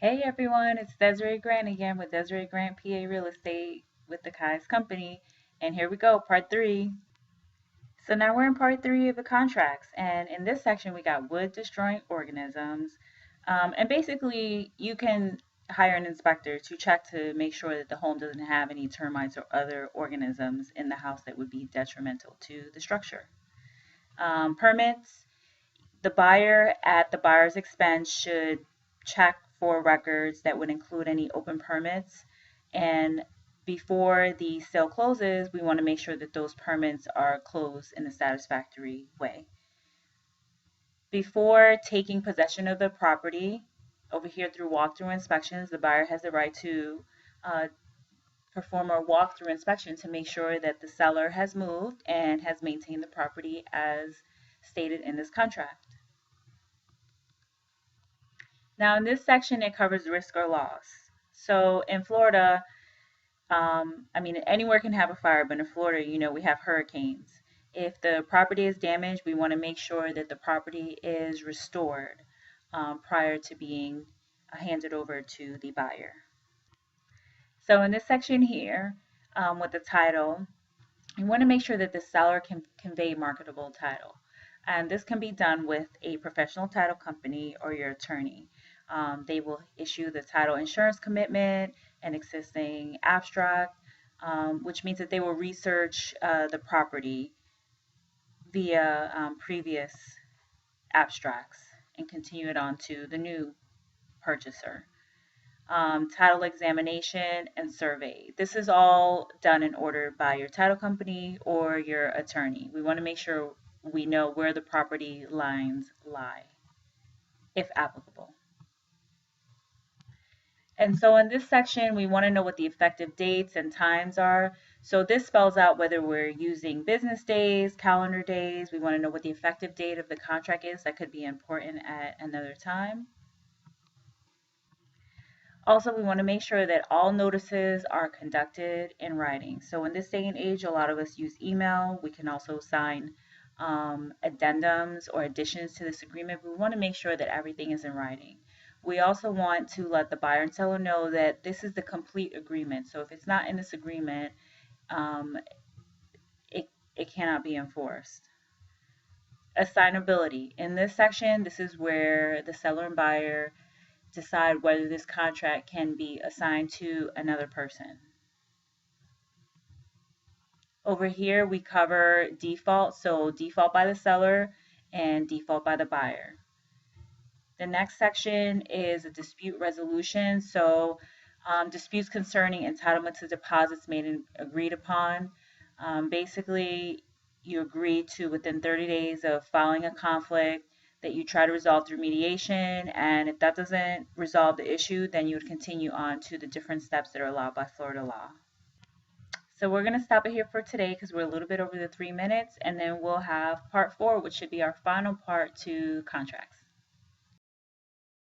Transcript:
Hey everyone, it's Desiree Grant again with Desiree Grant PA Real Estate with the Kai's Company. And here we go, part three. So now we're in part three of the contracts. And in this section, we got wood destroying organisms. And basically, you can hire an inspector to check to make sure that the home doesn't have any termites or other organisms in the house that would be detrimental to the structure. Permits. The buyer, at the buyer's expense, should check for records that would include any open permits. And before the sale closes, we want to make sure that those permits are closed in a satisfactory way. Before taking possession of the property, over here through walkthrough inspections, the buyer has the right to uh, perform a walkthrough inspection to make sure that the seller has moved and has maintained the property as stated in this contract. Now, in this section, it covers risk or loss. So in Florida, anywhere can have a fire, but in Florida, we have hurricanes. If the property is damaged, we want to make sure that the property is restored prior to being handed over to the buyer. So in this section here, with the title, you want to make sure that the seller can convey marketable title. And this can be done with a professional title company or your attorney. They will issue the title insurance commitment and existing abstract, which means that they will research the property via previous abstracts and continue it on to the new purchaser. Title examination and survey. This is all done in order by your title company or your attorney. We want to make sure we know where the property lines lie, if applicable. And so in this section, we want to know what the effective dates and times are. So this spells out whether we're using business days, calendar days. We want to know what the effective date of the contract is. That could be important at another time. Also, we want to make sure that all notices are conducted in writing. So in this day and age, a lot of us use email. We can also sign addendums or additions to this agreement, but we want to make sure that everything is in writing. We also want to let the buyer and seller know that this is the complete agreement. So if it's not in this agreement, um, it cannot be enforced. Assignability. In this section, this is where the seller and buyer decide whether this contract can be assigned to another person. Over here, we cover default, so default by the seller and default by the buyer. The next section is a dispute resolution. So disputes concerning entitlement to deposits made and agreed upon. Basically, you agree to, within 30 days of filing a conflict, that you try to resolve through mediation. And if that doesn't resolve the issue, then you would continue on to the different steps that are allowed by Florida law. So we're going to stop it here for today because we're a little bit over the 3 minutes, and then we'll have part four, which should be our final part to contracts.